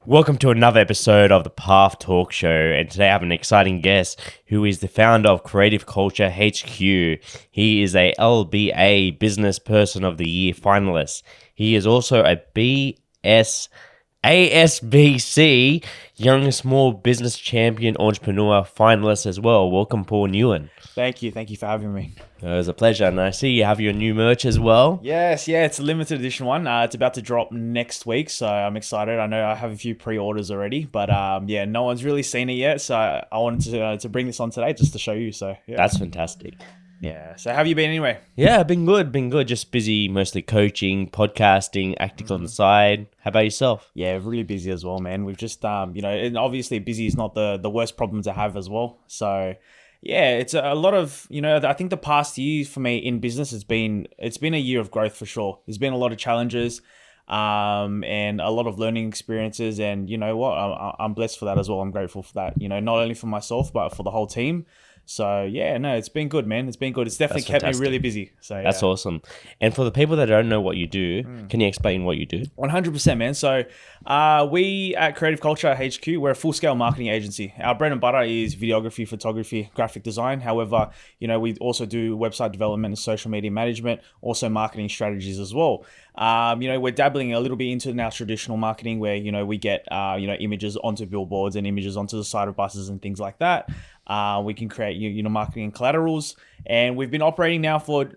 Welcome to another episode of the Path Talk Show, and today I have an exciting guest who is the founder of Creative Culture HQ. He is a LBA Business Person of the Year finalist. He is also a ASBC Young Small Business Champion Entrepreneur finalist as well. Welcome, Paul Nguyen. Thank you for having me. It was a pleasure, and I see you have your new merch as well. Yes, it's a limited edition one. It's about to drop next week, so I'm excited. I know I have a few pre-orders already, but no one's really seen it yet, so I wanted to bring this on today just to show you. So yeah. That's fantastic. Yeah. So how have you been anyway? Yeah, been good. Just busy, mostly coaching, podcasting, acting on the side. How about yourself? Yeah, really busy as well, man. We've just and obviously busy is not the worst problem to have as well. So yeah, it's a lot of, I think the past year for me in business it's been a year of growth for sure. There's been a lot of challenges, and a lot of learning experiences, and you know what, I'm blessed for that as well. I'm grateful for that, not only for myself but for the whole team. So yeah, no, it's been good, man. It's been good. It's definitely kept me really busy. So yeah. That's awesome. And for the people that don't know what you do, can you explain what you do? 100%, man. So we at Creative Culture HQ, we're a full-scale marketing agency. Our bread and butter is videography, photography, graphic design. However, we also do website development and social media management, also marketing strategies as well. We're dabbling a little bit into now traditional marketing where, we get, images onto billboards and images onto the side of buses and things like that. We can create, marketing collaterals, and we've been operating now for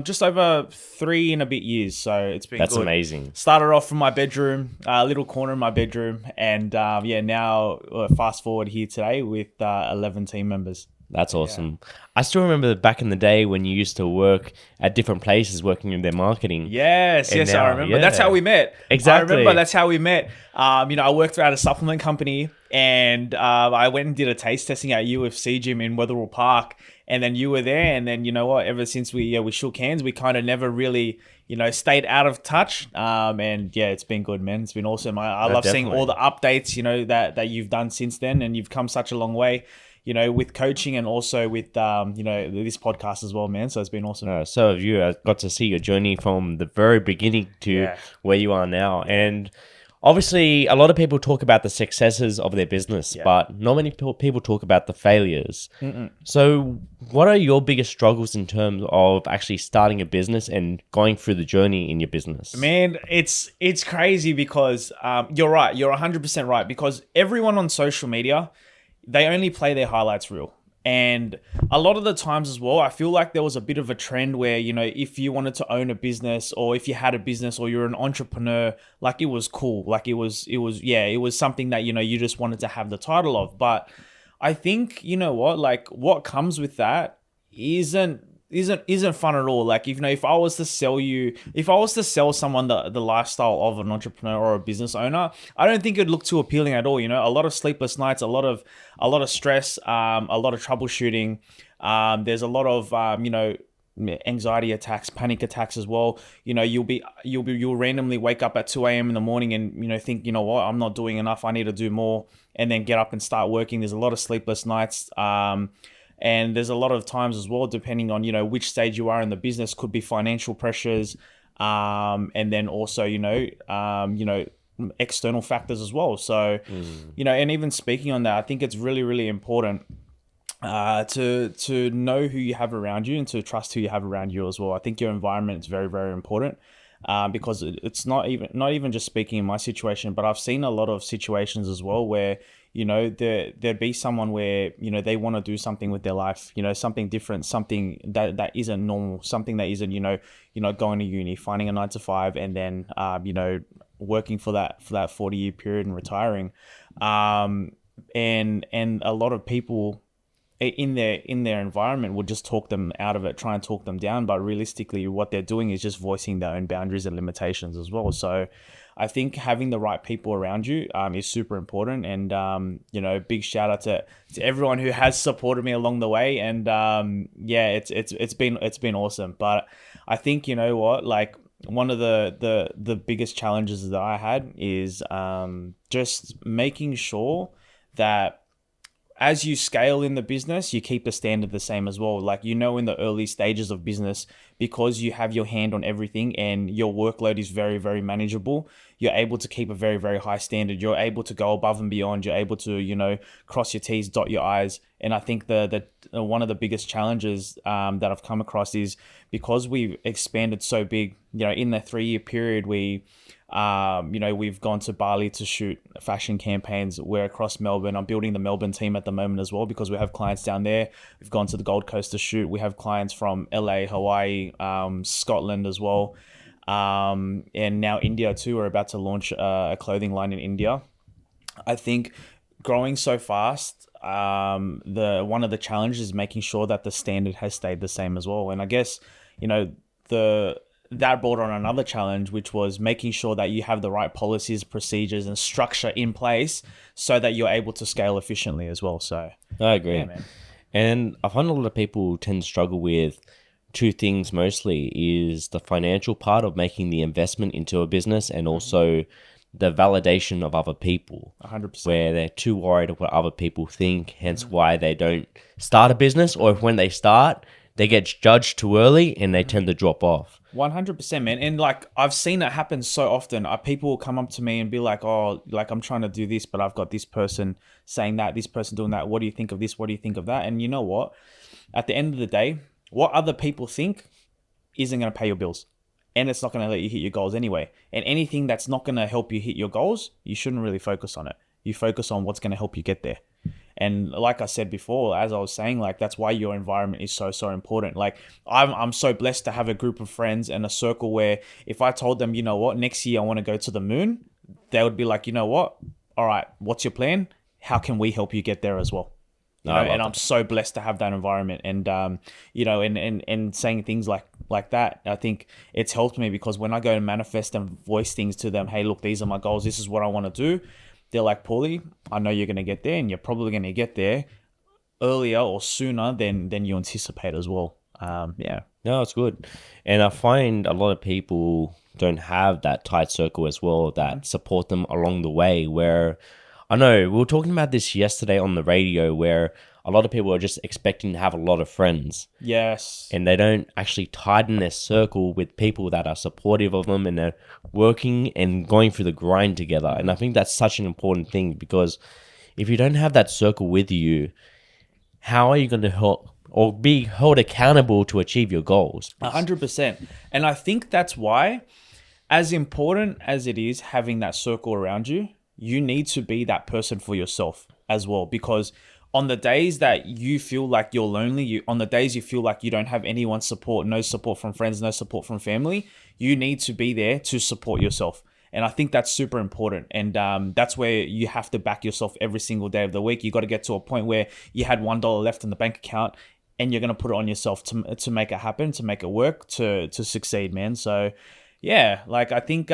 just over 3 and a bit years. So it's been That's good. amazing. Started off from my bedroom, a little corner in my bedroom, and now fast forward here today with 11 team members. That's awesome. Yeah. I still remember back in the day when you used to work at different places working in their marketing. Yes, now, I remember. Yeah. That's how we met. Exactly. I remember that's how we met. I worked at a supplement company, and I went and did a taste testing at UFC gym in Wetherill Park, and then you were there, and then you know what? Ever since we shook hands, we kind of never really stayed out of touch. And yeah, it's been good, man. It's been awesome. I love seeing all the updates that you've done since then, and you've come such a long way. With coaching and also with, this podcast as well, man. So it's been awesome. So have you. I got to see your journey from the very beginning to where you are now. And obviously, a lot of people talk about the successes of their business, but not many people talk about the failures. So what are your biggest struggles in terms of actually starting a business and going through the journey in your business? Man, it's crazy because you're right. You're 100% right, because everyone on social media, they only play their highlights reel. And a lot of the times as well, I feel like there was a bit of a trend where, if you wanted to own a business, or if you had a business, or you're an entrepreneur, like it was cool. Like it was something that, you just wanted to have the title of. But I think, like what comes with that isn't fun at all. Like, if I was to sell someone the lifestyle of an entrepreneur or a business owner, I don't think it'd look too appealing at all. A lot of sleepless nights, a lot of stress, a lot of troubleshooting. There's a lot of anxiety attacks, panic attacks as well. You'll randomly wake up at 2 a.m. in the morning and think, what, I'm not doing enough, I need to do more, and then get up and start working. There's a lot of sleepless nights. And there's a lot of times as well, depending on, which stage you are in the business, could be financial pressures, and then also, external factors as well. So, and even speaking on that, I think it's really, really important to know who you have around you and to trust who you have around you as well. I think your environment is very, very important. Because it's not even just speaking in my situation, but I've seen a lot of situations as well where, there'd be someone where, they want to do something with their life, something different, something that isn't normal, something that isn't, going to uni, finding a 9 to 5, and then, working for that 40-year period and retiring. And a lot of people in their environment would just talk them out of it, try and talk them down. But realistically, what they're doing is just voicing their own boundaries and limitations as well. So I think having the right people around you is super important. And, big shout out to everyone who has supported me along the way. And it's been awesome. But I think, like one of the biggest challenges that I had is just making sure that as you scale in the business, you keep the standard the same as well. Like, in the early stages of business, because you have your hand on everything and your workload is very, very manageable, you're able to keep a very, very high standard. You're able to go above and beyond. You're able to, cross your T's, dot your I's. And I think the one of the biggest challenges that I've come across is because we've expanded so big, in the 3-year period, we've gone to Bali to shoot fashion campaigns. We're across Melbourne. I'm building the Melbourne team at the moment as well because we have clients down there. We've gone to the Gold Coast to shoot. We have clients from LA, Hawaii, Scotland as well. And now India too. We're about to launch a clothing line in India. I think growing so fast, one of the challenges is making sure that the standard has stayed the same as well. And I guess, that brought on another challenge, which was making sure that you have the right policies, procedures, and structure in place so that you're able to scale efficiently as well. So I agree. Yeah, man. And I find a lot of people tend to struggle with two things mostly, is the financial part of making the investment into a business and also the validation of other people. 100%. Where they're too worried of what other people think, hence why they don't start a business, or if when they start, they get judged too early and they tend to drop off. 100%, man. And I've seen it happen so often. People will come up to me and be like, oh, I'm trying to do this, but I've got this person saying that, this person doing that. What do you think of this? What do you think of that? And you know what? At the end of the day, what other people think isn't going to pay your bills. And it's not going to let you hit your goals anyway. And anything that's not going to help you hit your goals, you shouldn't really focus on it. You focus on what's going to help you get there. And like I said before, as I was saying, that's why your environment is so, so important. I'm so blessed to have a group of friends and a circle where if I told them, you know what, next year I want to go to the moon, they would be like, you know what? All right, what's your plan? How can we help you get there as well? And I'm so blessed to have that environment. And, and saying things like that, I think it's helped me because when I go to manifest and voice things to them, hey, look, these are my goals. This is what I want to do. They're like, Pauly, I know you're going to get there and you're probably going to get there earlier or sooner than you anticipate as well. Yeah. No, it's good. And I find a lot of people don't have that tight circle as well that support them along the way, where I know we were talking about this yesterday on the radio, where a lot of people are just expecting to have a lot of friends. Yes. And they don't actually tighten their circle with people that are supportive of them and they're working and going through the grind together. And I think that's such an important thing, because if you don't have that circle with you, how are you going to help or be held accountable to achieve your goals? 100%. And I think that's why, as important as it is having that circle around you, you need to be that person for yourself as well. Because on the days that you feel like you're lonely, on the days you feel like you don't have anyone's support, no support from friends, no support from family, you need to be there to support yourself. And I think that's super important. And that's where you have to back yourself every single day of the week. You got to get to a point where you had $1 left in the bank account and you're going to put it on yourself to make it happen, to make it work, to succeed, man. So yeah, I think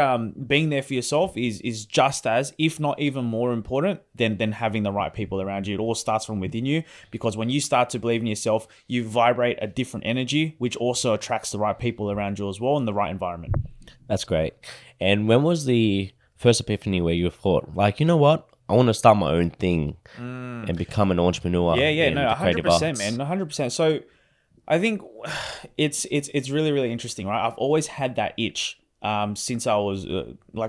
being there for yourself is just as, if not even more important than having the right people around you. It all starts from within you, because when you start to believe in yourself, you vibrate a different energy, which also attracts the right people around you as well and the right environment. That's great. And when was the first epiphany where you thought, you know what? I want to start my own thing and become an entrepreneur. Yeah, no, 100%, man, 100%. So I think it's really, really interesting, right? I've always had that itch since I was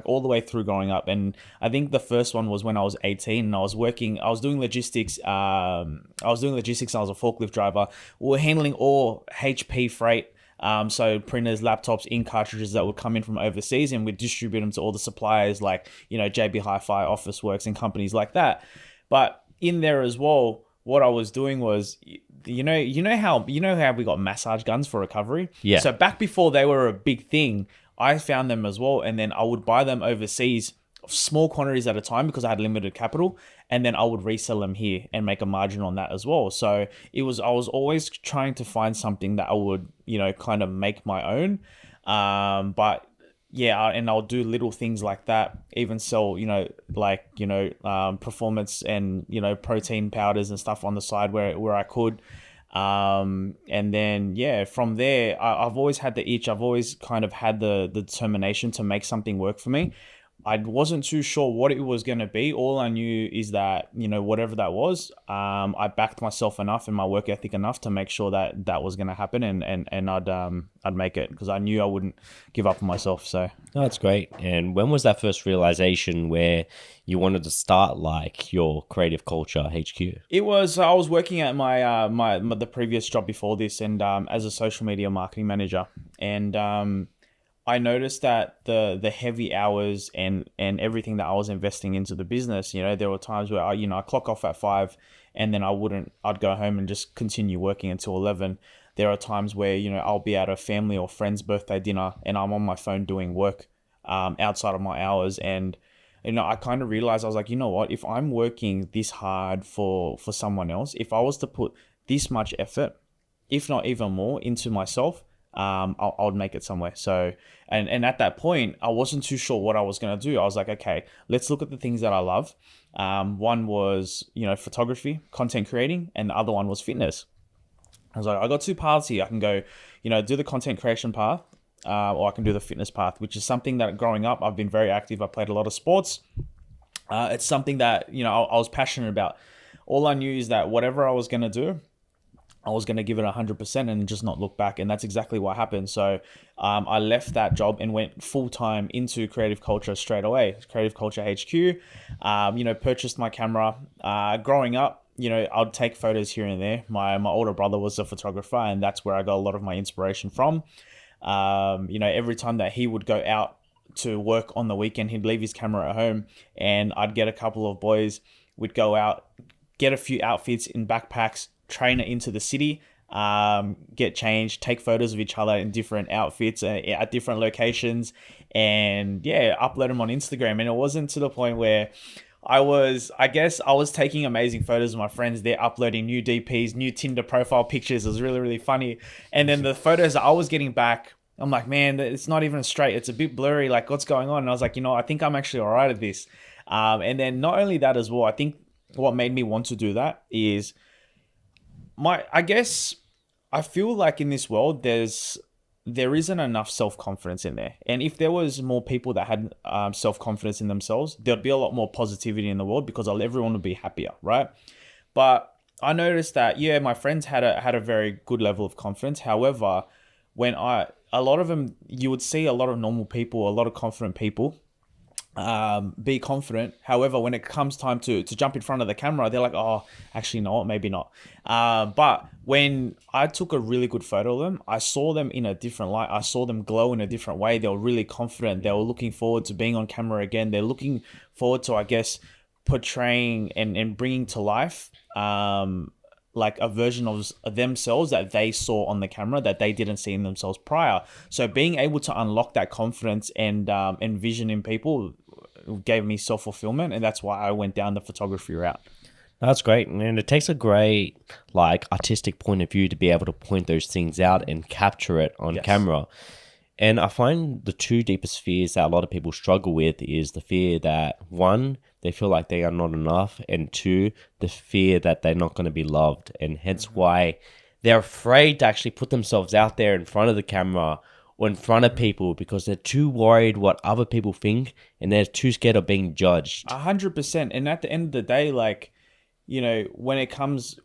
all the way through growing up. And I think the first one was when I was 18 and I was doing logistics. I was a forklift driver. We were handling all HP freight. So printers, laptops, ink cartridges that would come in from overseas, and we'd distribute them to all the suppliers like, JB Hi-Fi, Officeworks, and companies like that. But in there as well, what I was doing was, you know how we got massage guns for recovery? Yeah. So back before they were a big thing, I found them as well, and then I would buy them overseas, small quantities at a time because I had limited capital, and then I would resell them here and make a margin on that as well. So I was always trying to find something that I would, kind of make my own. But yeah, and I'll do little things like that, even sell, performance and, protein powders and stuff on the side where I could. And then, yeah, from there, I've always had the itch. I've always kind of had the determination to make something work for me. I wasn't too sure what it was going to be. All I knew is that, whatever that was, I backed myself enough and my work ethic enough to make sure that that was going to happen, and I'd make it, because I knew I wouldn't give up on myself. So that's great. And when was that first realization where you wanted to start like your Creative Culture HQ? It was, I was working at my the previous job before this, and as a social media marketing manager, and I noticed that the heavy hours and everything that I was investing into the business, there were times where I clock off at 5, and then I'd go home and just continue working until 11. There are times where, I'll be at a family or friend's birthday dinner and I'm on my phone doing work outside of my hours. And, I kind of realized, I was like, you know what, if I'm working this hard for someone else, if I was to put this much effort, if not even more, into myself, I'll make it somewhere. So, and at that point, I wasn't too sure what I was going to do. I was like, okay, let's look at the things that I love. One was, photography, content creating, and the other one was fitness. I was like, I got 2 paths here. I can go, do the content creation path, or I can do the fitness path, which is something that growing up, I've been very active. I played a lot of sports. It's something that, I was passionate about. All I knew is that whatever I was going to do, I was going to give it 100% and just not look back. And that's exactly what happened. So I left that job and went full-time into Creative Culture straight away. Creative Culture HQ, purchased my camera. Growing up, I'd take photos here and there. My older brother was a photographer, and that's where I got a lot of my inspiration from. Every time that he would go out to work on the weekend, he'd leave his camera at home, and I'd get a couple of boys. We'd go out, get a few outfits in backpacks, train it into the city, get changed, take photos of each other in different outfits at different locations, and upload them on Instagram. And it wasn't to the point where I was taking amazing photos of my friends. They're uploading new DPs, new Tinder profile pictures. It was really, really funny. And then the photos that I was getting back, I'm like, man, it's not even straight. It's a bit blurry. Like, what's going on? And I was like, I think I'm actually all right at this. And then not only that as well, I think what made me want to do that is I feel like in this world, there isn't enough self-confidence in there. And if there was more people that had self-confidence in themselves, there'd be a lot more positivity in the world, because everyone would be happier, right? But I noticed that, my friends had a very good level of confidence. However, a lot of them, you would see a lot of normal people, a lot of confident people, be confident. However, when it comes time to jump in front of the camera, they're like, oh, actually no, maybe not. But when I took a really good photo of them, I saw them in a different light. I saw them glow in a different way. They were really confident. They were looking forward to being on camera again. They're looking forward to, I guess, portraying and bringing to life, like a version of themselves that they saw on the camera that they didn't see in themselves prior. So being able to unlock that confidence and vision in people gave me self-fulfillment, and that's why I went down the photography route. That's great. And it takes a great artistic point of view to be able to point those things out and capture it on camera. And I find the 2 deepest fears that a lot of people struggle with is the fear that, 1, they feel like they are not enough, and 2, the fear that they're not going to be loved. And hence why they're afraid to actually put themselves out there in front of the camera or in front of people, because they're too worried what other people think, and they're too scared of being judged. 100%. And at the end of the day, when it comes,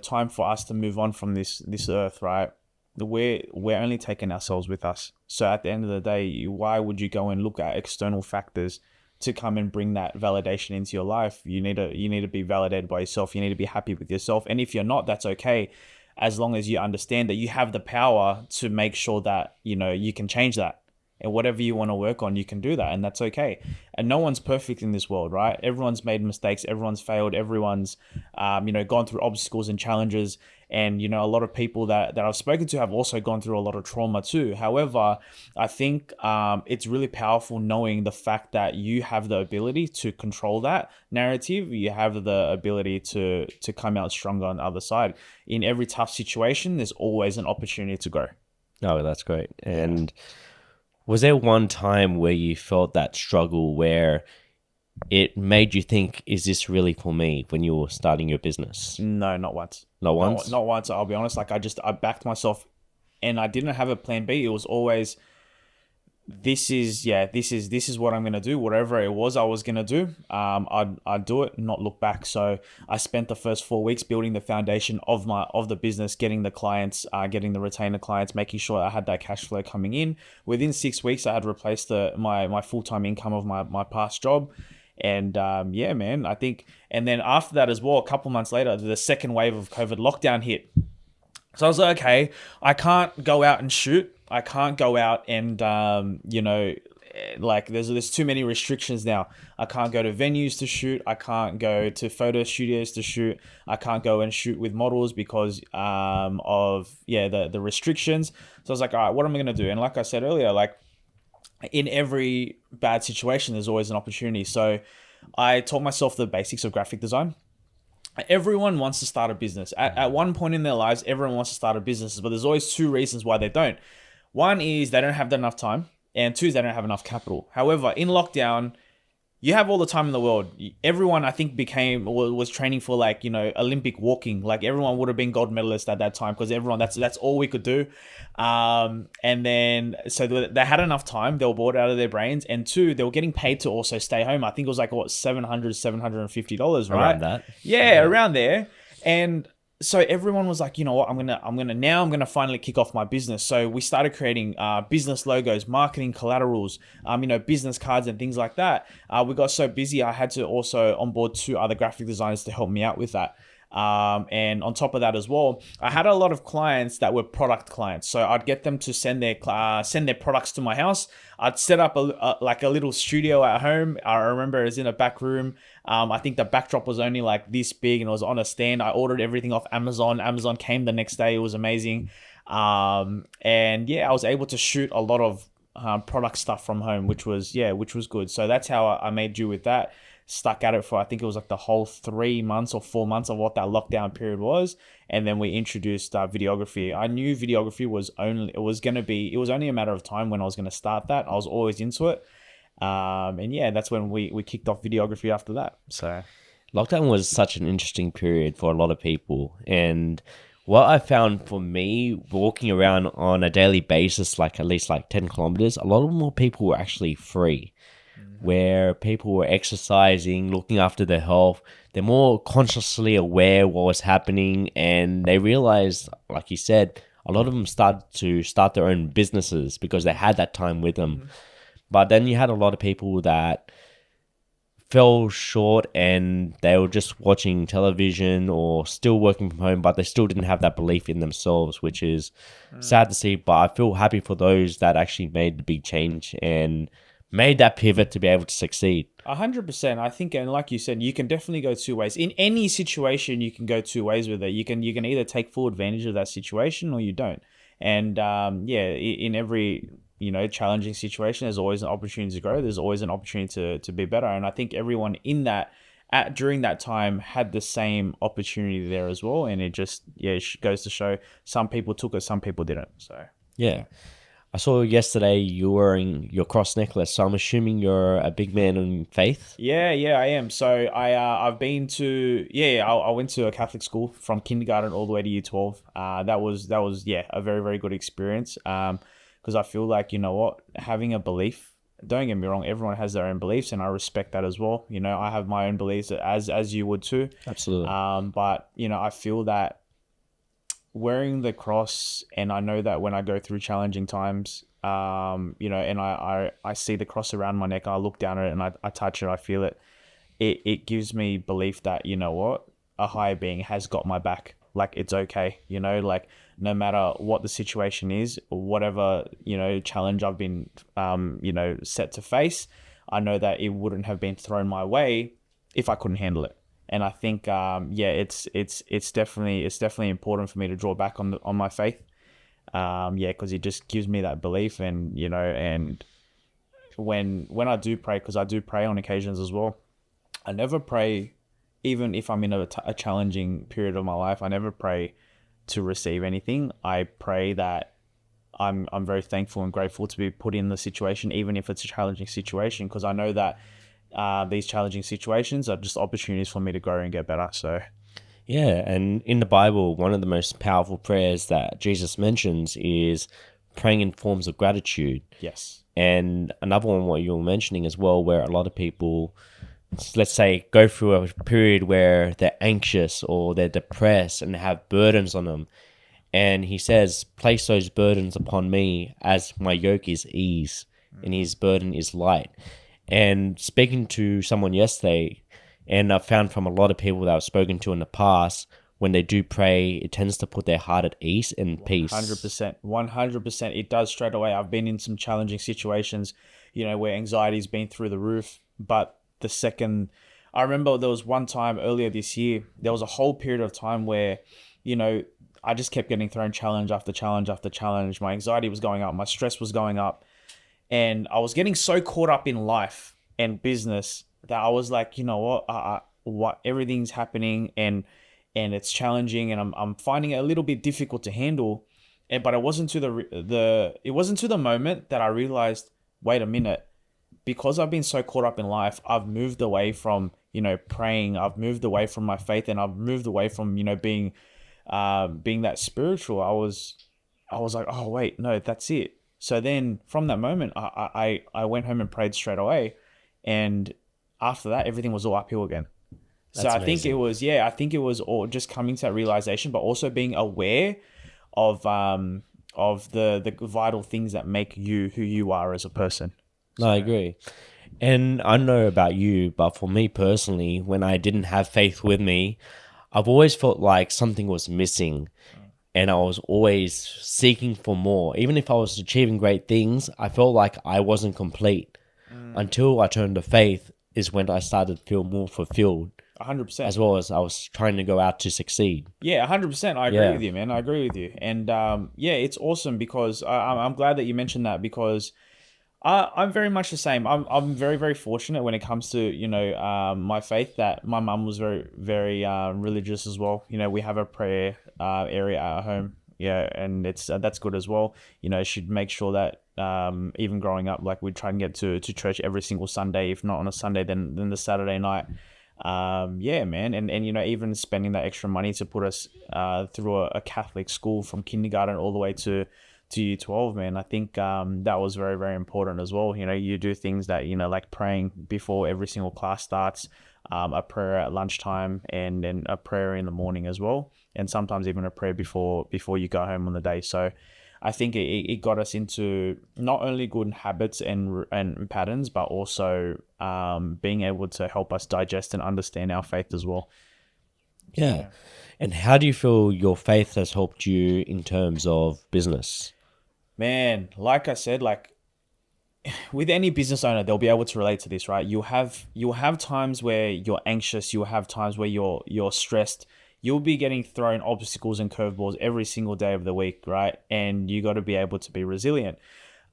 time for us to move on from this earth, right? We're only taking ourselves with us. So at the end of the day, why would you go and look at external factors to come and bring that validation into your life? You need to be validated by yourself. You need to be happy with yourself. And if you're not, that's okay, as long as you understand that you have the power to make sure that, you can change that. And whatever you want to work on, you can do that, and that's okay. And no one's perfect in this world, right? Everyone's made mistakes. Everyone's failed. Everyone's, gone through obstacles and challenges. And, a lot of people that I've spoken to have also gone through a lot of trauma too. However, I think it's really powerful knowing the fact that you have the ability to control that narrative. You have the ability to come out stronger on the other side. In every tough situation, there's always an opportunity to grow. Oh, that's great. And was there one time where you felt that struggle where it made you think, is this really for me, when you were starting your business? No, not once. Not once? Not once. I'll be honest. I backed myself, and I didn't have a plan B. It was always, this is what I'm gonna do. Whatever it was I was gonna do, I'd do it, not look back. So I spent the first 4 weeks building the foundation of the business, getting the clients, getting the retainer clients, making sure I had that cash flow coming in. Within 6 weeks, I had replaced my full-time income of my past job. And yeah, man, I think, and then after that as well, a couple months later, the second wave of COVID lockdown hit. So I was like, okay, I can't go out and shoot. I can't go out and, like there's too many restrictions now. I can't go to venues to shoot. I can't go to photo studios to shoot. I can't go and shoot with models because of the restrictions. So I was like, all right, what am I going to do? And like I said earlier, like in every bad situation, there's always an opportunity. So I taught myself the basics of graphic design. Everyone wants to start a business. At one point in their lives, everyone wants to start a business, but there's always two reasons why they don't. One is they don't have enough time, and two is they don't have enough capital. However, in lockdown, you have all the time in the world. Everyone, I think, was training for Olympic walking. Like everyone would have been gold medalist at that time because everyone that's all we could do. And then so they had enough time. They were bored out of their brains, and two, they were getting paid to also stay home. I think it was like $750, right? Around that. Yeah, around there. And so everyone was like, you know what, I'm gonna finally kick off my business. So we started creating business logos, marketing collaterals, business cards and things like that. We got so busy, I had to also onboard 2 other graphic designers to help me out with that. And on top of that as well, I had a lot of clients that were product clients. So I'd get them to send their products to my house. I'd set up a little studio at home. I remember it was in a back room. I think the backdrop was only like this big and it was on a stand. I ordered everything off Amazon. Amazon came the next day. It was amazing. And yeah, I was able to shoot a lot of product stuff from home, which was good. So that's how I made do with that. Stuck at it for, I think it was like the whole 3 months or 4 months of what that lockdown period was. And then we introduced videography. I knew videography was only a matter of time when I was going to start that. I was always into it. And yeah, that's when we kicked off videography after that. So lockdown was such an interesting period for a lot of people. And what I found for me, walking around on a daily basis, like at least like 10 kilometers, a lot more people were actually free. Where people were exercising, looking after their health. They're more consciously aware of what was happening, and they realized, like you said, a lot of them started to start their own businesses because they had that time with them. Mm-hmm. But then you had a lot of people that fell short and they were just watching television or still working from home, but they still didn't have that belief in themselves, which is sad to see. But I feel happy for those that actually made the big change and made that pivot to be able to succeed. 100%. I think, and like you said, you can definitely go 2 ways. In any situation, you can go 2 ways with it. You can either take full advantage of that situation or you don't. And in every challenging situation, there's always an opportunity to grow. There's always an opportunity to be better. And I think everyone in that during that time had the same opportunity there as well. And it just goes to show some people took it, some people didn't. So yeah. I saw yesterday you were wearing your cross necklace, so I'm assuming you're a big man in faith. Yeah, I am. So I've been to I went to a Catholic school from kindergarten all the way to year 12. That was a very, very good experience. Because I feel like, you know what, having a belief. Don't get me wrong, everyone has their own beliefs, and I respect that as well. I have my own beliefs as you would too. Absolutely. But I feel that wearing the cross, and I know that when I go through challenging times, and I see the cross around my neck, I look down at it and I touch it, I feel it. It gives me belief that, you know what, a higher being has got my back. Like, it's okay, like no matter what the situation is, or whatever, challenge I've been, set to face, I know that it wouldn't have been thrown my way if I couldn't handle it. And I think, it's definitely important for me to draw back on my faith. Because it just gives me that belief, and and when I do pray, because I do pray on occasions as well, I never pray, even if I'm in a challenging period of my life, I never pray to receive anything. I pray that I'm very thankful and grateful to be put in the situation, even if it's a challenging situation, because I know that these challenging situations are just opportunities for me to grow and get better. So yeah, and in the Bible, one of the most powerful prayers that Jesus mentions is praying in forms of gratitude. Yes. And another one, what you were mentioning as well, where a lot of people, let's say, go through a period where they're anxious or they're depressed and have burdens on them. And he says, place those burdens upon me as my yoke is ease and his burden is light. And speaking to someone yesterday, and I've found from a lot of people that I've spoken to in the past, when they do pray, it tends to put their heart at ease and peace. 100%. 100%. It does straight away. I've been in some challenging situations, where anxiety's been through the roof. But the second, I remember there was one time earlier this year, there was a whole period of time where, I just kept getting thrown challenge after challenge after challenge. My anxiety was going up. My stress was going up. And I was getting so caught up in life and business that I was like, you know what, everything's happening and it's challenging and I'm finding it a little bit difficult to handle. But it wasn't to the moment that I realized, wait a minute, because I've been so caught up in life, I've moved away from, praying. I've moved away from my faith and I've moved away from, being that spiritual. I was like, oh wait, no, that's it. So then from that moment, I went home and prayed straight away. And after that, everything was all uphill again. So I think it was all just coming to that realization, but also being aware of the vital things that make you who you are as a person. No, I agree. And I don't know about you, but for me personally, when I didn't have faith with me, I've always felt like something was missing. And I was always seeking for more. Even if I was achieving great things, I felt like I wasn't complete. Until I turned to faith is when I started to feel more fulfilled. 100%. As well as I was trying to go out to succeed. Yeah, 100%. I agree with you, man. I agree with you. And it's awesome because I'm glad that you mentioned that because I'm very much the same. I'm very, very fortunate when it comes to, my faith that my mum was very, very religious as well. We have a prayer area at home. Yeah, and that's good as well. She'd make sure that even growing up, like we'd try and get to church every single Sunday. If not on a Sunday, then the Saturday night. Man. And even spending that extra money to put us through a Catholic school from kindergarten all the way to year 12, man. I think that was very, very important as well. You do things that, like praying before every single class starts, a prayer at lunchtime, and then a prayer in the morning as well. And sometimes even a prayer before you go home on the day. So I think it got us into not only good habits and patterns, but also being able to help us digest and understand our faith as well. Yeah. And how do you feel your faith has helped you in terms of business? Man, like I said, with any business owner, they'll be able to relate to this, right? You'll have times where you're anxious. You'll have times where you're stressed. You'll be getting thrown obstacles and curveballs every single day of the week, right? And you got to be able to be resilient.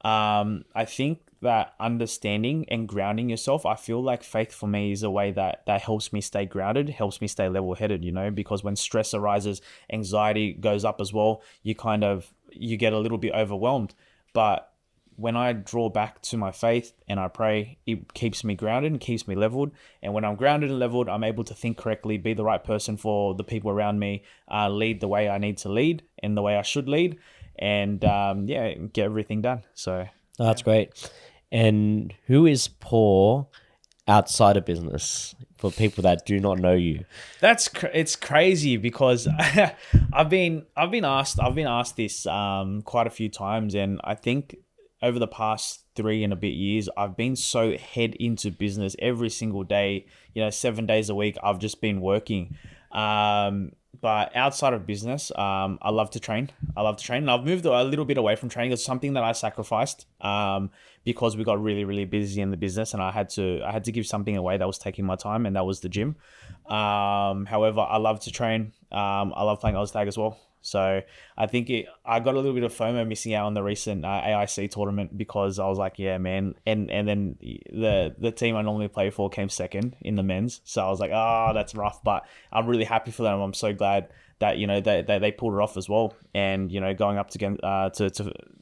I think that understanding and grounding yourself, I feel like faith for me is a way that helps me stay grounded, helps me stay level-headed, because when stress arises, anxiety goes up as well. You get a little bit overwhelmed. But when I draw back to my faith and I pray, it keeps me grounded and keeps me leveled. And when I'm grounded and leveled, I'm able to think correctly, be the right person for the people around me, lead the way I need to lead and the way I should lead, and get everything done. So that's great. And who is Paul outside of business for people that do not know you? It's crazy because I've been asked this quite a few times, and I think over the past 3 and a bit years, I've been so head into business every single day. 7 days a week, I've just been working. But outside of business, I love to train. And I've moved a little bit away from training. It's something that I sacrificed because we got really, really busy in the business, and I had to give something away that was taking my time, and that was the gym. However, I love to train. I love playing Oz Tag as well. So I think I got a little bit of FOMO missing out on the recent AIC tournament because I was like, yeah, man. And then the team I normally play for came second in the men's. So I was like, that's rough. But I'm really happy for them. I'm so glad that, they pulled it off as well. And, going up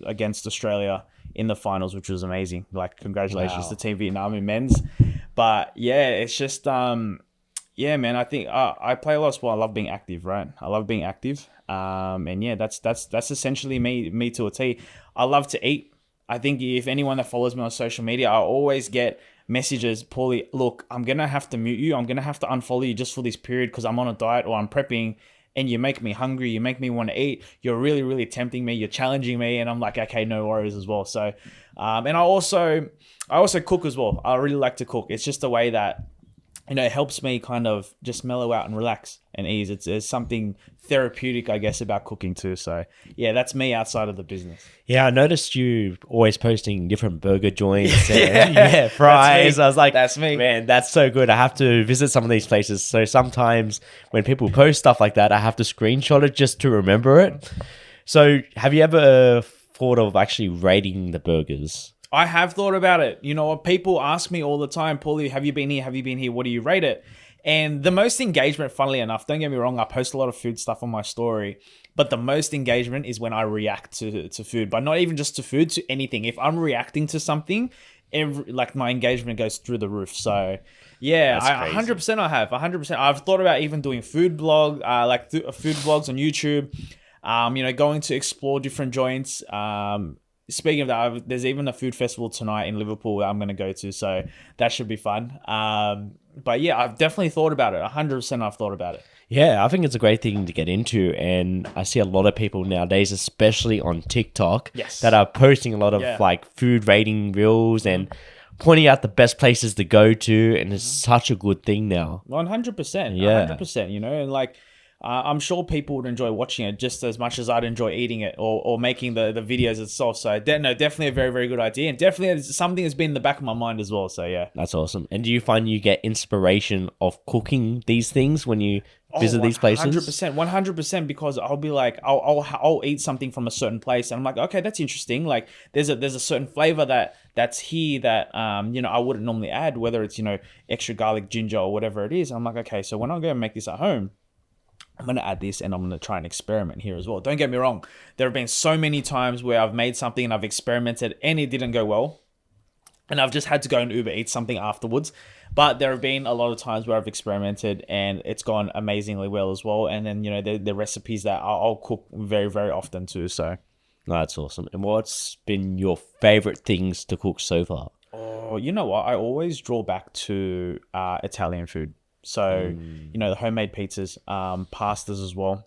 against Australia in the finals, which was amazing. Like, congratulations to Team Vietnam in men's. But yeah, it's just, yeah, man, I think I play a lot of sport. I love being active, right? I love being active. And yeah, that's essentially me to a T. I love to eat. I think if anyone that follows me on social media, I always get messages, Pauly, look, I'm going to have to mute you. I'm going to have to unfollow you just for this period because I'm on a diet or I'm prepping and you make me hungry. You make me want to eat. You're really, really tempting me. You're challenging me. And I'm like, okay, no worries as well. So, and I also cook as well. I really like to cook. It's just a way that, it helps me kind of just mellow out and relax and ease. It's something therapeutic, I guess, about cooking too. So yeah, that's me outside of the business. Yeah, I noticed you always posting different burger joints and fries. I was like, that's me. Man, that's so good. I have to visit some of these places. So sometimes when people post stuff like that, I have to screenshot it just to remember it. So have you ever thought of actually rating the burgers? I have thought about it. You know what? People ask me all the time, Pauly, have you been here? Have you been here? What do you rate it? And the most engagement, funnily enough, don't get me wrong, I post a lot of food stuff on my story, but the most engagement is when I react to food, but not even just to food, to anything. If I'm reacting to something, my engagement goes through the roof. So yeah, 100% I have. 100%. I've thought about even doing food blog, food vlogs on YouTube, going to explore different joints. Speaking of that, there's even a food festival tonight in Liverpool that I'm going to go to, so that should be fun. But yeah, I've definitely thought about it. 100% I've thought about it. Yeah, I think it's a great thing to get into, and I see a lot of people nowadays, especially on TikTok, that are posting a lot of food rating reels and pointing out the best places to go to, and it's such a good thing now. 100%. Yeah. 100%, and I'm sure people would enjoy watching it just as much as I'd enjoy eating it or making the videos itself. So definitely a very, very good idea. And definitely something that's been in the back of my mind as well. So yeah. That's awesome. And do you find you get inspiration of cooking these things when you visit these places? 100%, because I'll be like, I'll eat something from a certain place and I'm like, okay, that's interesting. Like there's a certain flavor that's here that, I wouldn't normally add, whether it's, extra garlic, ginger or whatever it is. I'm like, okay, so when I go and make this at home, I'm going to add this and I'm going to try and experiment here as well. Don't get me wrong. There have been so many times where I've made something and I've experimented and it didn't go well. And I've just had to go and Uber eat something afterwards. But there have been a lot of times where I've experimented and it's gone amazingly well as well. And then, the recipes that I'll cook very, very often too. So that's awesome. And what's been your favorite things to cook so far? Oh, you know what? I always draw back to Italian food. So, the homemade pizzas, pastas as well.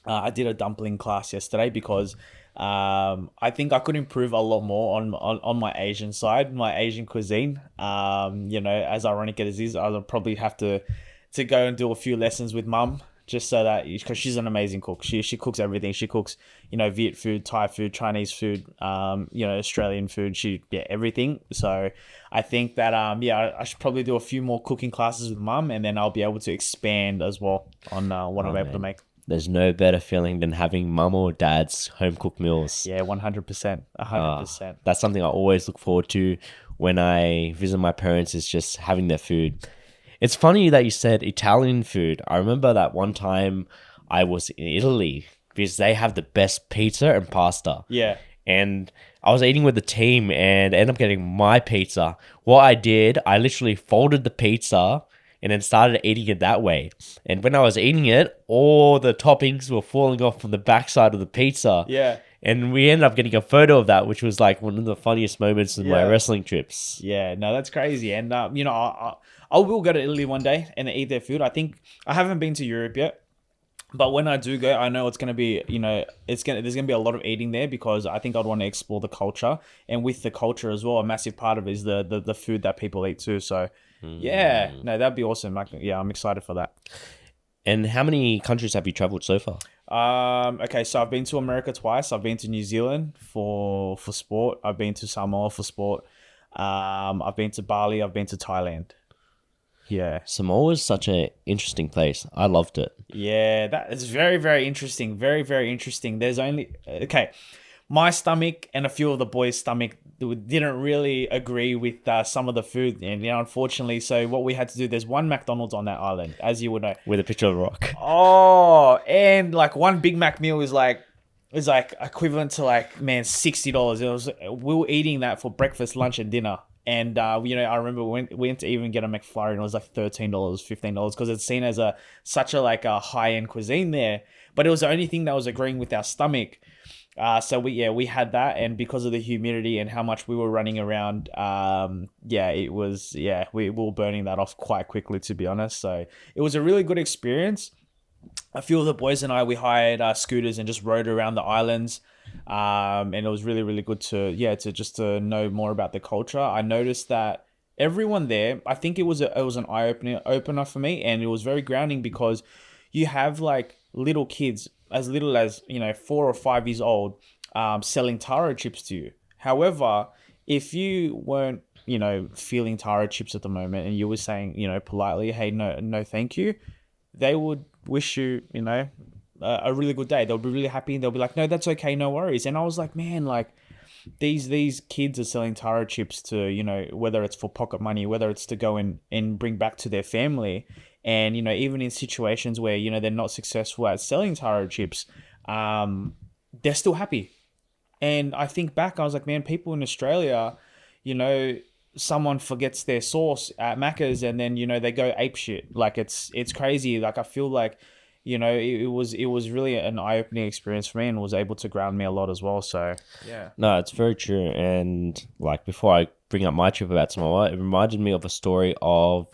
I did a dumpling class yesterday because I think I could improve a lot more on my Asian side, my Asian cuisine. As ironic as it is, I'll probably have to go and do a few lessons with mum. Just so that, because she's an amazing cook. She cooks everything. She cooks, Viet food, Thai food, Chinese food, Australian food. Everything. So I think that, I should probably do a few more cooking classes with mum and then I'll be able to expand as well on what I'm able to make. There's no better feeling than having mum or dad's home cooked meals. Yeah, 100%. 100%. That's something I always look forward to when I visit my parents, is just having their food. It's funny that you said Italian food. I remember that one time I was in Italy because they have the best pizza and pasta. Yeah. And I was eating with the team and ended up getting my pizza. What I did, I literally folded the pizza and then started eating it that way. And when I was eating it, all the toppings were falling off from the backside of the pizza. Yeah. And we ended up getting a photo of that, which was like one of the funniest moments in my wrestling trips. Yeah, no, that's crazy. And, I will go to Italy one day and eat their food. I think I haven't been to Europe yet, but when I do go, I know it's going to be, there's going to be a lot of eating there because I think I'd want to explore the culture. And with the culture as well, a massive part of it is the food that people eat too. So yeah, no, that'd be awesome. I'm excited for that. And how many countries have you traveled so far? Okay, so I've been to America twice. I've been to New Zealand for sport. I've been to Samoa for sport. I've been to Bali. I've been to Thailand. Yeah. Samoa is such an interesting place. I loved it. Yeah, that is very, very interesting. Very, very interesting. There's only... Okay, my stomach and a few of the boys' stomach didn't really agree with some of the food. And, unfortunately, so what we had to do, there's one McDonald's on that island, as you would know. With a picture of a rock. Oh, and one Big Mac meal is equivalent to $60. We were eating that for breakfast, lunch, and dinner. And, I remember we went to even get a McFlurry and it was $13, $15 because it's seen as such a high-end cuisine there. But it was the only thing that was agreeing with our stomach. So we had that, and because of the humidity and how much we were running around, we were burning that off quite quickly, to be honest. So it was a really good experience. A few of the boys and I, we hired scooters and just rode around the islands, and it was really really good to know more about the culture. I noticed that everyone there, I think it was an eye opener for me, and it was very grounding because you have like little kids as little as 4 or 5 years old, selling taro chips to you. However, if you weren't feeling taro chips at the moment, and you were saying politely, hey, no thank you, they would wish you a really good day. They'll be really happy, and they'll be like, no, that's okay, no worries. And I was like, man, like these kids are selling taro chips to whether it's for pocket money, whether it's to go and bring back to their family. And even in situations where they're not successful at selling taro chips, they're still happy. And I think back, I was like, man, people in Australia, someone forgets their sauce at Macca's, and then they go ape shit. Like it's crazy. Like I feel like it was really an eye-opening experience for me, and was able to ground me a lot as well. So yeah, no, it's very true. And like before I bring up my trip about Samoa, it reminded me of a story of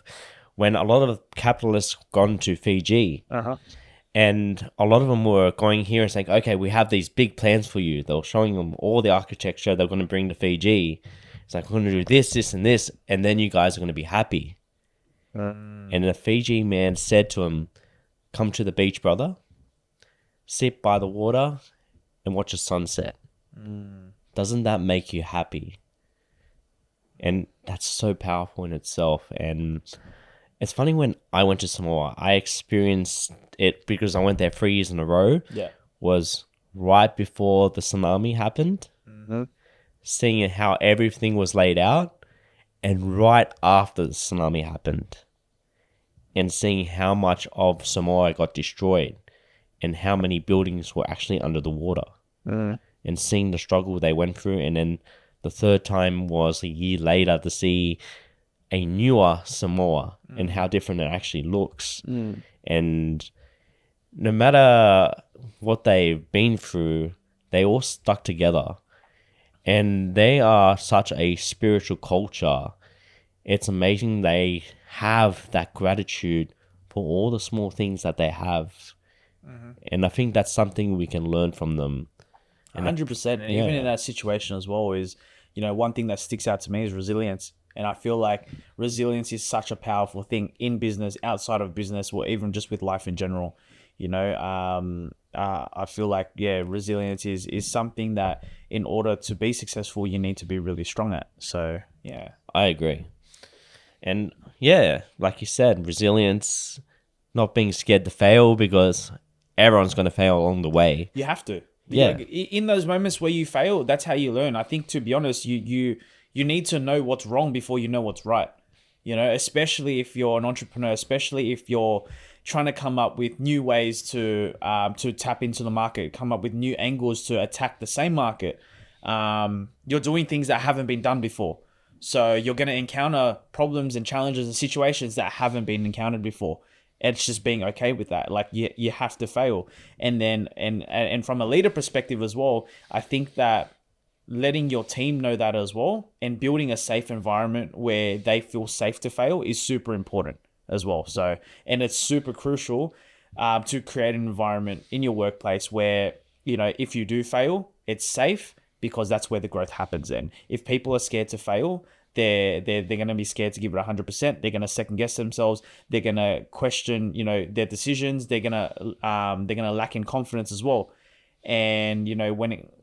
when a lot of capitalists gone to Fiji, and a lot of them were going here and saying, okay, we have these big plans for you. They were showing them all the architecture they're going to bring to Fiji. It's like, we're going to do this, this, and this, and then you guys are going to be happy. And the Fiji man said to him, come to the beach, brother, sit by the water and watch the sunset. Doesn't that make you happy? And that's so powerful in itself. And it's funny, when I went to Samoa, I experienced it because I went there 3 years in a row. Yeah. Was right before the tsunami happened. Seeing how everything was laid out, and right after the tsunami happened, and seeing how much of Samoa got destroyed, and how many buildings were actually under the water, and seeing the struggle they went through. And then the third time was a year later to see a newer Samoa and how different it actually looks. And no matter what they've been through, they all stuck together. And they are such a spiritual culture. It's amazing they have that gratitude for all the small things that they have. And I think that's something we can learn from them. 100%. And even in that situation as well is, one thing that sticks out to me is resilience. And I feel like resilience is such a powerful thing in business, outside of business, or even just with life in general. I feel like, resilience is something that in order to be successful, you need to be really strong at. So, yeah. I agree. And yeah, like you said, resilience, not being scared to fail, because everyone's going to fail along the way. You have to. Yeah. Like, in those moments where you fail, that's how you learn. I think, to be honest, you need to know what's wrong before you know what's right. Especially if you're an entrepreneur, especially if you're trying to come up with new ways to tap into the market, come up with new angles to attack the same market. You're doing things that haven't been done before. So you're going to encounter problems and challenges and situations that haven't been encountered before. It's just being okay with that. Like you have to fail. And then, and from a leader perspective as well, I think that letting your team know that as well, and building a safe environment where they feel safe to fail, is super important as well. So, and it's super crucial to create an environment in your workplace where, if you do fail, it's safe, because that's where the growth happens. And if people are scared to fail, they're going to be scared to give it 100%. They're going to second guess themselves. They're going to question, their decisions. They're going to lack in confidence as well. And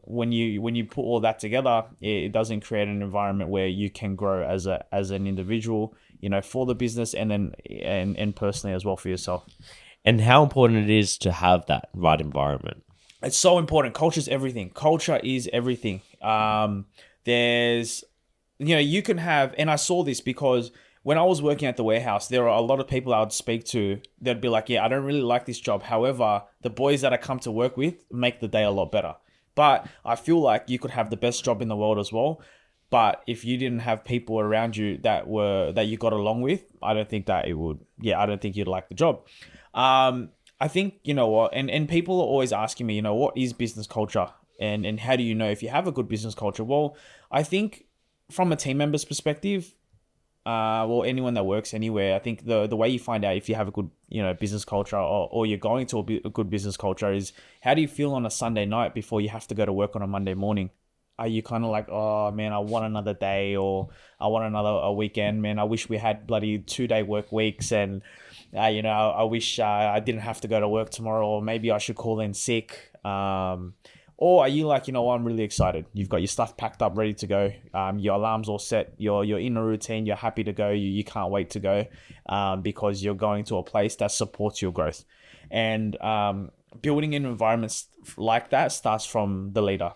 when you put all that together, it doesn't create an environment where you can grow as an individual, for the business, and then and personally as well for yourself. And how important it is to have that right environment. It's so important. Culture is everything. Culture is everything. There's, you can have, and I saw this because when I was working at the warehouse, there are a lot of people I would speak to. They'd be like, yeah, I don't really like this job. However, the boys that I come to work with make the day a lot better. But I feel like you could have the best job in the world as well. But if you didn't have people around you that you got along with, I don't think that I don't think you'd like the job. I think, and people are always asking me, what is business culture? And how do you know if you have a good business culture? Well, I think from a team member's perspective, well, anyone that works anywhere, I think the way you find out if you have a good, business culture, or you're going to a good business culture, is how do you feel on a Sunday night before you have to go to work on a Monday morning? Are you kind of like, oh man, I want another day, or I want a weekend, man. I wish we had bloody 2-day work weeks, and I wish I didn't have to go to work tomorrow, or maybe I should call in sick. Or are you like, I'm really excited. You've got your stuff packed up, ready to go. Your alarm's all set. You're in a routine. You're happy to go. You can't wait to go, because you're going to a place that supports your growth. And building an environment like that starts from the leader,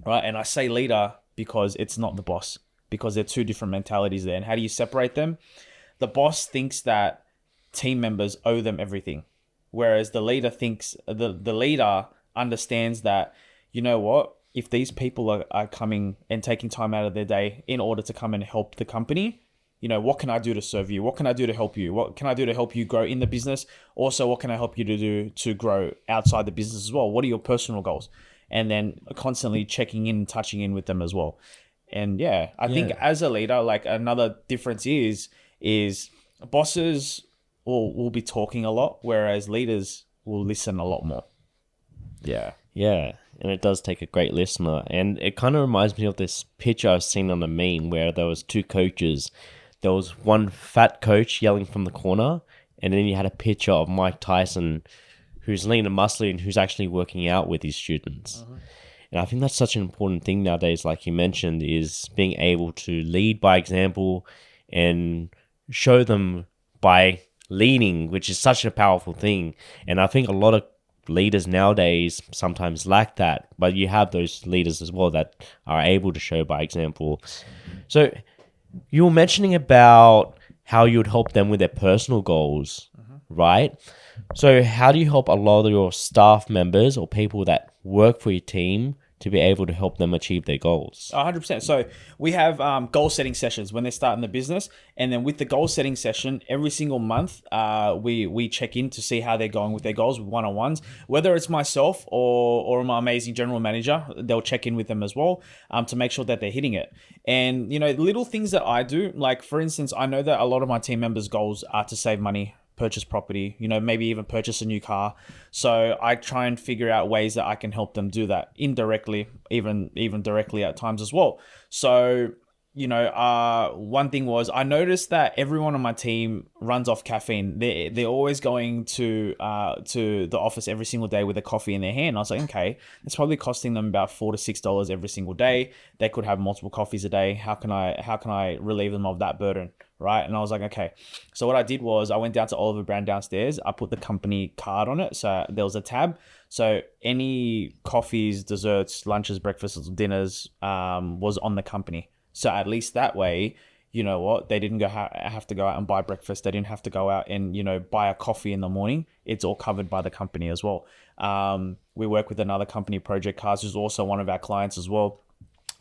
right? And I say leader because it's not the boss, because they're two different mentalities there. And how do you separate them? The boss thinks that team members owe them everything, whereas the leader thinks the leader understands that, if these people are coming and taking time out of their day in order to come and help the company, what can I do to serve you? What can I do to help you? What can I do to help you grow in the business? Also, what can I help you to do to grow outside the business as well? What are your personal goals? And then constantly checking in and touching in with them as well. And I think as a leader, like, another difference is bosses will be talking a lot, whereas leaders will listen a lot more. Yeah. Yeah, and it does take a great listener. And it kind of reminds me of this picture I've seen on a meme where there was two coaches. There was one fat coach yelling from the corner, and then you had a picture of Mike Tyson, who's lean and muscly and who's actually working out with his students. Uh-huh. And I think that's such an important thing nowadays, like you mentioned, is being able to lead by example and show them by leading, which is such a powerful thing. And I think a lot of leaders nowadays sometimes lack that, but you have those leaders as well that are able to show by example. So you were mentioning about how you would help them with their personal goals, right? So how do you help a lot of your staff members or people that work for your team to be able to help them achieve their goals? 100%. So we have goal setting sessions when they start in the business. And then with the goal setting session, every single month, we check in to see how they're going with their goals with one-on-ones. Whether it's myself or my amazing general manager, they'll check in with them as well to make sure that they're hitting it. And, little things that I do, like, for instance, I know that a lot of my team members' goals are to save money, purchase property, maybe even purchase a new car. So I try and figure out ways that I can help them do that indirectly, even directly at times as well. So, one thing was I noticed that everyone on my team runs off caffeine. They're always going to the office every single day with a coffee in their hand. I was like, okay, it's probably costing them about $4 to $6 every single day. They could have multiple coffees a day. How can I relieve them of that burden? Right. And I was like, okay. So what I did was I went down to Oliver Brown downstairs. I put the company card on it. So there was a tab. So any coffees, desserts, lunches, breakfasts, dinners was on the company. So at least that way, they didn't have to go out and buy breakfast. They didn't have to go out and, buy a coffee in the morning. It's all covered by the company as well. We work with another company, Project Cars, who's also one of our clients as well.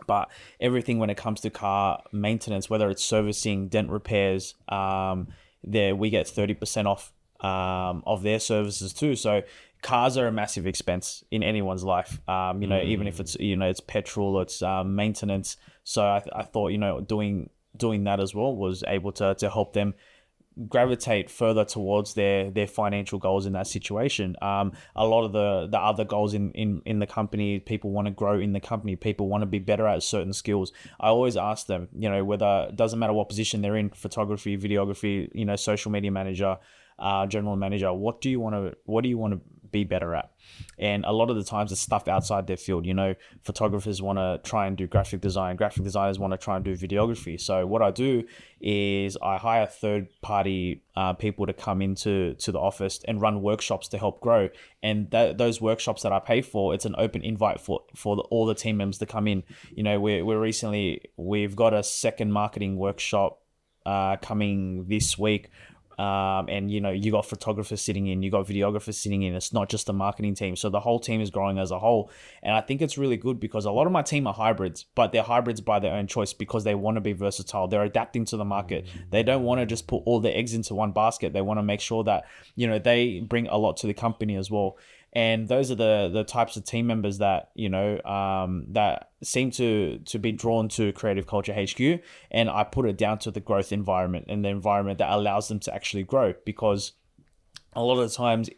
But everything when it comes to car maintenance, whether it's servicing, dent repairs, we get 30% off of their services too. So cars are a massive expense in anyone's life. Even if it's it's petrol, or it's maintenance. So I thought doing that as well was able to help them gravitate further towards their financial goals in that situation. A lot of the other goals in the company, people want to grow in the company, people want to be better at certain skills. I always ask them, whether it doesn't matter what position they're in, photography, videography, social media manager, general manager, what do you want to be better at? And a lot of the times it's stuff outside their field. Photographers want to try and do graphic design, graphic designers want to try and do videography. So what I do is I hire third-party people to come into the office and run workshops to help grow. And those workshops that I pay for, it's an open invite for all the team members to come in. We've got a second marketing workshop coming this week. And you got photographers sitting in, you got videographers sitting in. It's not just a marketing team. So the whole team is growing as a whole. And I think it's really good because a lot of my team are hybrids, but they're hybrids by their own choice because they want to be versatile. They're adapting to the market. They don't want to just put all their eggs into one basket. They want to make sure that, they bring a lot to the company as well. And those are the types of team members that, that seem to be drawn to Creative Culture HQ. And I put it down to the growth environment and the environment that allows them to actually grow, because a lot of the times,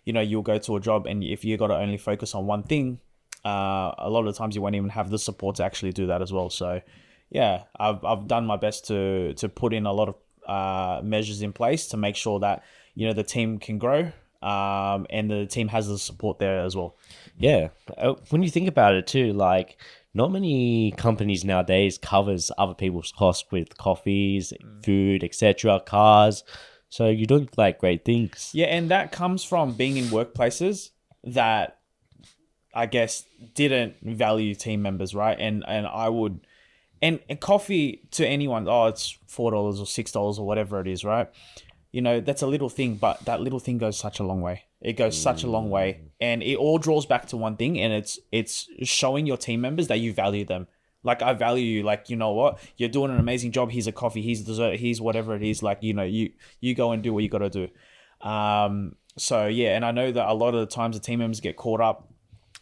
you'll go to a job, and if you got to only focus on one thing, a lot of the times you won't even have the support to actually do that as well. So yeah, I've done my best to put in a lot of measures in place to make sure that, the team can grow, and the team has the support there as well. Yeah. When you think about it too, like, not many companies nowadays covers other people's costs with coffees, food, etc., cars. So you're doing like great things. Yeah, and that comes from being in workplaces that, I guess, didn't value team members, right? And I would, and coffee to anyone, oh, it's $4 or $6 or whatever it is, right? That's a little thing, but that little thing goes such a long way. It goes such a long way, and it all draws back to one thing, and it's showing your team members that you value them. Like, I value you. Like, you know what? You're doing an amazing job. Here's a coffee. Here's dessert. Here's whatever it is. Like, you go and do what you got to do. So yeah, and I know that a lot of the times the team members get caught up,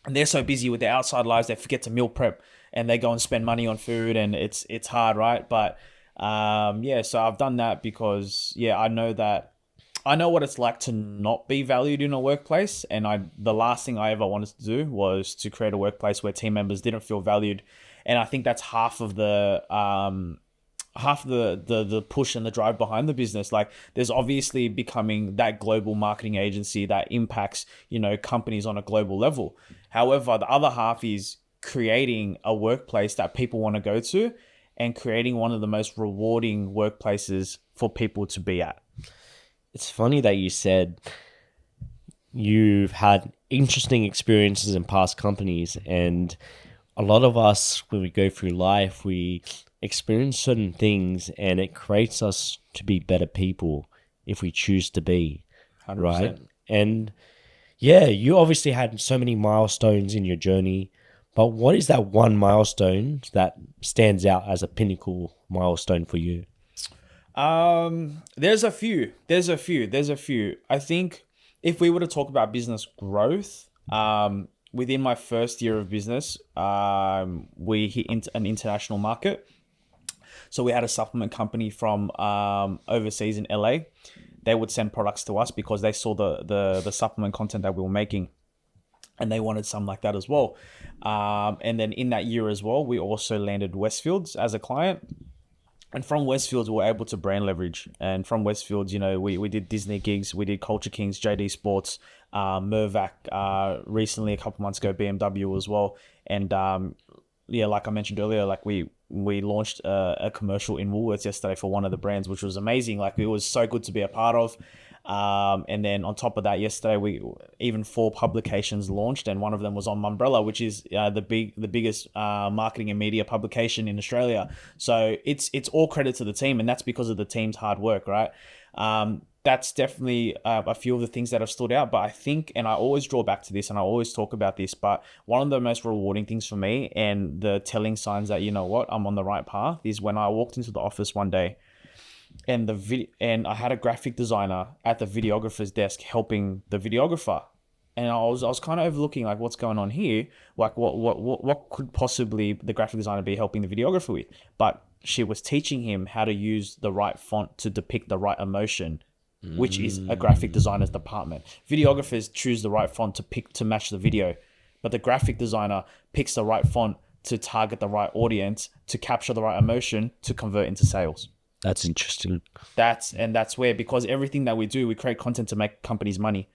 and they're so busy with their outside lives, they forget to meal prep, and they go and spend money on food, and it's hard, right? But yeah, so I've done that because, yeah, I know what it's like to not be valued in a workplace, and the last thing I ever wanted to do was to create a workplace where team members didn't feel valued. And I think that's half of the push and the drive behind the business. Like, there's obviously becoming that global marketing agency that impacts, companies on a global level. However, the other half is creating a workplace that people want to go to, and creating one of the most rewarding workplaces for people to be at. It's funny that you said you've had interesting experiences in past companies, and a lot of us, when we go through life, we experience certain things, and it creates us to be better people if we choose to be. 100%. Right? And yeah, you obviously had so many milestones in your journey, but what is that one milestone that stands out as a pinnacle milestone for you? There's a few. I think if we were to talk about business growth, within my first year of business, we hit an international market. So we had a supplement company from overseas in LA. They would send products to us because they saw the supplement content that we were making, and they wanted something like that as well. And then in that year as well, we also landed Westfields as a client. And from Westfields, we were able to brand leverage. And from Westfields, we did Disney gigs, we did Culture Kings, JD Sports, Mervac, recently a couple months ago, BMW as well. And yeah, like I mentioned earlier, like we launched a commercial in Woolworths yesterday for one of the brands, which was amazing. Like, it was so good to be a part of. And then on top of that, yesterday we even 4 publications launched, and one of them was on Mumbrella, which is the biggest marketing and media publication in Australia. So it's all credit to the team, and that's because of the team's hard work, right? That's definitely a few of the things that have stood out. But I think, and I always draw back to this, and I always talk about this, but one of the most rewarding things for me, and the telling signs that, I'm on the right path, is when I walked into the office one day, and I had a graphic designer at the videographer's desk helping the videographer, and I was kind of overlooking, like, what's going on here? Like, what could possibly the graphic designer be helping the videographer with? But she was teaching him how to use the right font to depict the right emotion, which is a graphic designer's department. Videographers choose the right font to match the video, but the graphic designer picks the right font to target the right audience, to capture the right emotion, to convert into sales. That's interesting. That's where, because everything that we do, we create content to make companies money,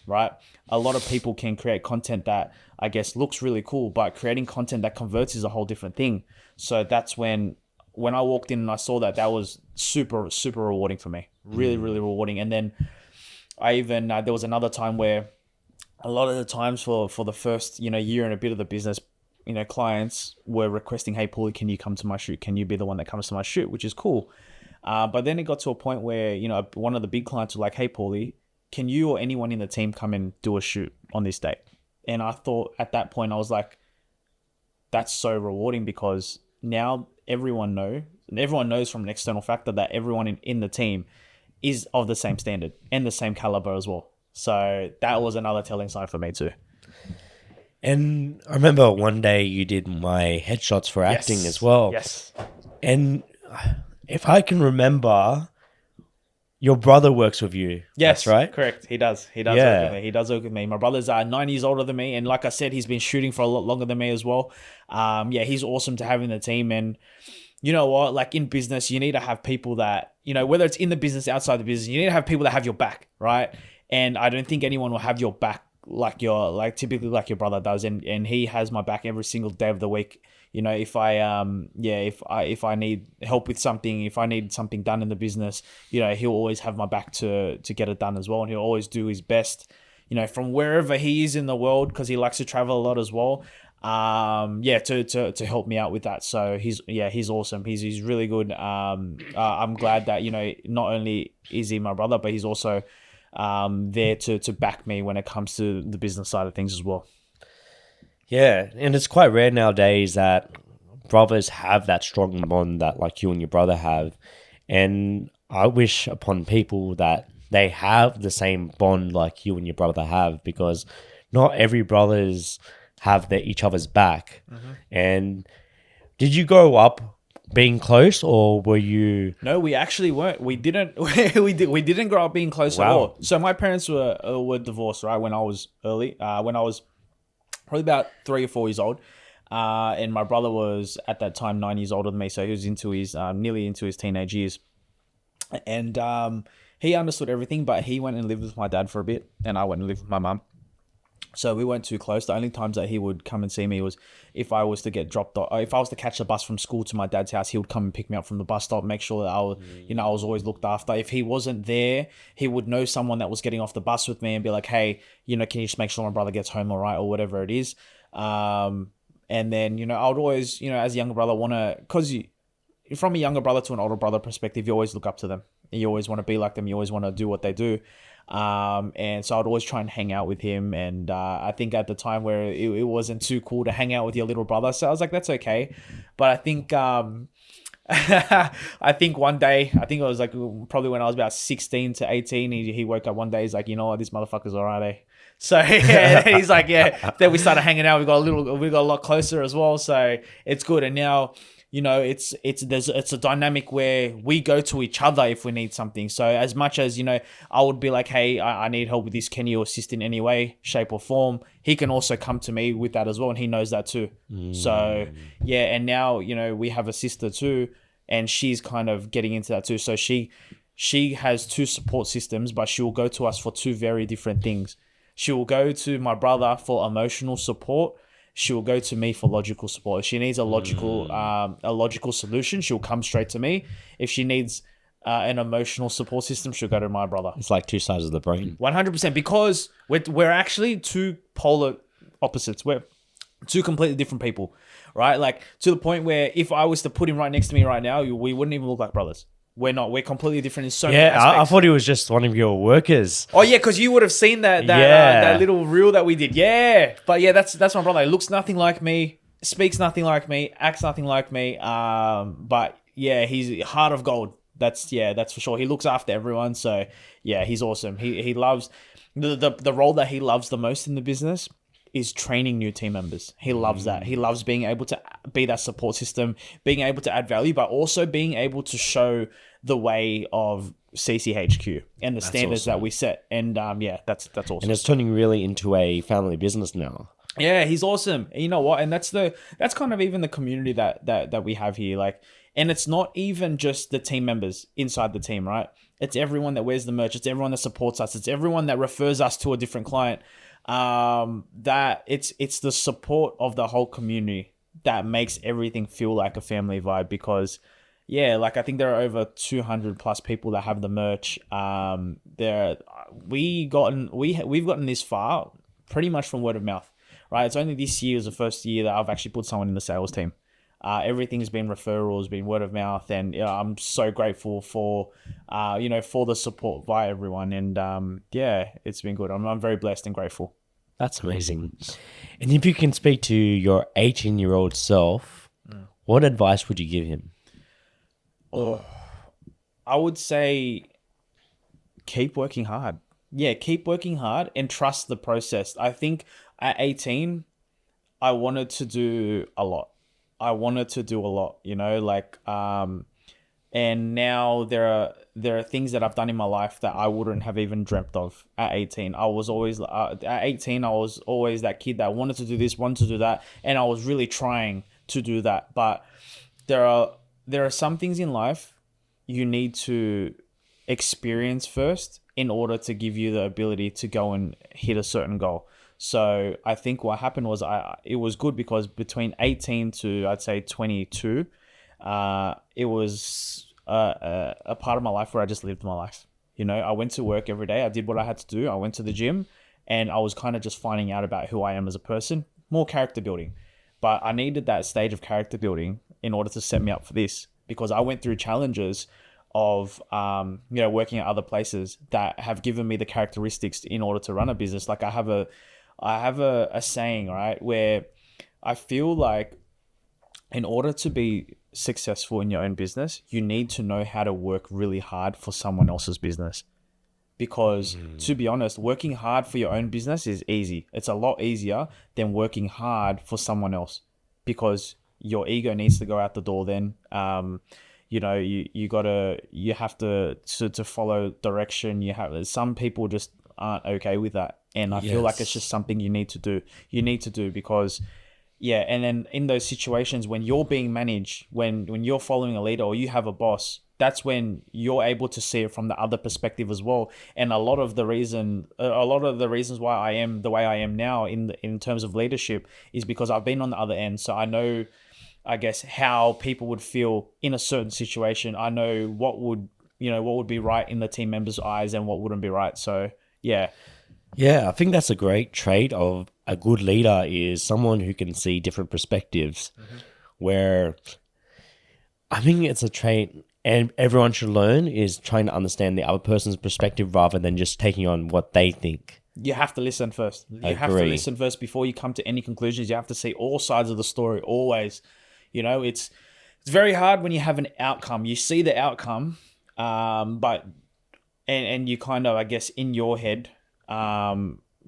right? A lot of people can create content that, I guess, looks really cool, but creating content that converts is a whole different thing. So that's when I walked in and I saw that was super, super rewarding for me. Really, really rewarding. And then I even, there was another time where a lot of the times for the first, year and a bit of the business, clients were requesting, hey, Pauly, can you come to my shoot? Can you be the one that comes to my shoot? Which is cool. But then it got to a point where, one of the big clients was like, hey, Pauly, can you or anyone in the team come and do a shoot on this date? And I thought at that point, I was like, that's so rewarding, because now everyone knows from an external factor that everyone in the team is of the same standard and the same caliber as well. So that was another telling sign for me too. And I remember one day you did my headshots for acting as well. Yes. And if I can remember, your brother works with you. Yes, that's right. Correct. He does. He does work with me. He does work with me. My brother's 9 years older than me, and like I said, he's been shooting for a lot longer than me as well. He's awesome to have in the team. And you know what? Like in business, you need to have people that, whether it's in the business, outside the business, you need to have people that have your back, right? And I don't think anyone will have your back typically like your brother does, and he has my back every single day of the week. If I need help with something, if I need something done in the business, he'll always have my back to get it done as well, and he'll always do his best, from wherever he is in the world, because he likes to travel a lot as well. To help me out with that. So he's awesome. He's really good. I'm glad that not only is he my brother, but he's also there to back me when it comes to the business side of things as well. Yeah, and it's quite rare nowadays that brothers have that strong bond that like you and your brother have. And I wish upon people that they have the same bond like you and your brother have, because not every brothers have each other's back. Mm-hmm. And did you grow up being close, or were you? No, we actually weren't. We didn't. we didn't grow up being close at all. So my parents were divorced, right, when I was when I was probably about 3 or 4 years old. And my brother was at that time 9 years older than me, so he was into his nearly into his teenage years. And he understood everything, but he went and lived with my dad for a bit, and I went and lived with my mum. So we weren't too close. The only times that he would come and see me was if I was to get dropped off, if I was to catch the bus from school to my dad's house, he would come and pick me up from the bus stop, make sure that I was, I was always looked after. If he wasn't there, he would know someone that was getting off the bus with me and be like, hey, can you just make sure my brother gets home all right, or whatever it is. And then, I would always, as a younger brother, because from a younger brother to an older brother perspective, you always look up to them. You always want to be like them. You always want to do what they do. And so I'd always try and hang out with him. And I think at the time where it wasn't too cool to hang out with your little brother, so I was like, that's okay. But I think I think one day, I think it was like probably when I was about 16 to 18, he woke up one day, he's like, this motherfucker's all right, eh? So he's like, yeah. Then we started hanging out. We got a lot closer as well. So it's good. And now, it's a dynamic where we go to each other if we need something. So as much as, I would be like, hey, I need help with this. Can you assist in any way, shape or form? He can also come to me with that as well. And he knows that too. So yeah. And now, we have a sister too, and she's kind of getting into that too. So she has 2 support systems, but she will go to us for 2 very different things. She will go to my brother for emotional support. She will go to me for logical support. If she needs a logical solution, she'll come straight to me. If she needs an emotional support system, she'll go to my brother. It's like 2 sides of the brain. 100%, because we're actually 2 polar opposites. We're 2 completely different people, right? Like to the point where if I was to put him right next to me right now, we wouldn't even look like brothers. We're not. We're completely different in so many aspects. I thought he was just one of your workers. Oh yeah, because you would have seen that little reel that we did. Yeah, but yeah, that's my brother. He looks nothing like me, speaks nothing like me, acts nothing like me. But yeah, he's heart of gold. That's for sure. He looks after everyone. So yeah, he's awesome. He loves the role that he loves the most in the business is training new team members. He loves that. He loves being able to be that support system, being able to add value, but also being able to show the way of CCHQ and the standards that we set. And that's awesome. And it's turning really into a family business now. Yeah, he's awesome. And you know what? And that's kind of even the community that we have here. Like, and it's not even just the team members inside the team, right? It's everyone that wears the merch. It's everyone that supports us. It's everyone that refers us to a different client. That it's the support of the whole community that makes everything feel like a family vibe. Because like I think there are over 200 plus people that have the merch. We've gotten this far pretty much from word of mouth, right? It's only this year is the first year that I've actually put someone in the sales team. Everything's been referrals, been word of mouth, and I'm so grateful for for the support by everyone. And it's been good. I'm very blessed and grateful. That's amazing. And if you can speak to your 18-year-old self, what advice would you give him? I would say keep working hard. yeah, keep working hard and trust the process. I think at 18, I wanted to do a lot. I wanted to do a lot, you know, like, and now there are things that I've done in my life that I wouldn't have even dreamt of at 18. I was always at 18, I was always that kid that wanted to do this, wanted to do that, and I was really trying to do that. But there are some things in life you need to experience first in order to give you the ability to go and hit a certain goal. So I think what happened was it was good because between 18 to I'd say 22, it was a part of my life where I just lived my life. You know, I went to work every day. I did what I had to do. I went to the gym, and I was kind of just finding out about who I am as a person, more character building. But I needed that stage of character building in order to set me up for this, because I went through challenges of working at other places that have given me the characteristics in order to run a business. Like I have a saying, right, where I feel like in order to be successful in your own business, you need to know how to work really hard for someone else's business. Because to be honest, working hard for your own business is easy. It's a lot easier than working hard for someone else, because your ego needs to go out the door then. You have to follow direction. Some people just aren't okay with that. And I feel like it's just something you need to do. You need to do because, yeah. And then in those situations when you're being managed, when you're following a leader or you have a boss, that's when you're able to see it from the other perspective as well. And a lot of the reasons why I am the way I am now in terms of leadership is because I've been on the other end. So I know, I guess, how people would feel in a certain situation. I know what would be right in the team members' eyes and what wouldn't be right. So yeah. Yeah, I think that's a great trait of a good leader, is someone who can see different perspectives. Where I think it's a trait and everyone should learn, is trying to understand the other person's perspective rather than just taking on what they think. You have to listen first. You have to listen first before you come to any conclusions. You have to see all sides of the story always. You know, it's very hard when you have an outcome. You see the outcome, but you kind of, I guess, in your head,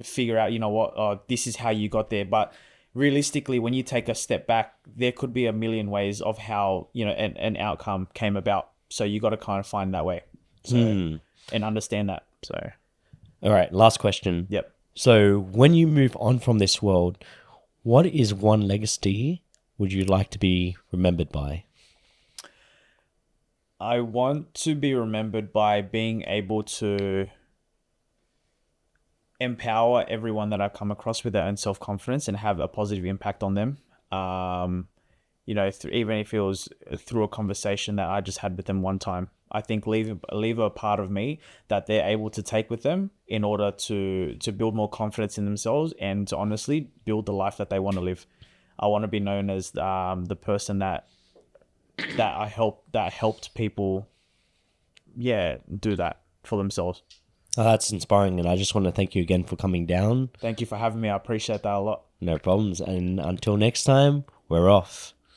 figure out, this is how you got there. But realistically, when you take a step back, there could be a million ways of how, an outcome came about. So you got to kind of find that way, and understand that. So, all right, last question. Yep. So when you move on from this world, what is one legacy would you like to be remembered by? I want to be remembered by being able to empower everyone that I've come across with their own self-confidence and have a positive impact on them. Even if it was through a conversation that I just had with them one time, I think leave a part of me that they're able to take with them in order to build more confidence in themselves and to honestly build the life that they want to live. I want to be known as the person that helped people, do that for themselves. Oh, that's inspiring, and I just want to thank you again for coming down. Thank you for having me. I appreciate that a lot. No problems, and until next time, we're off.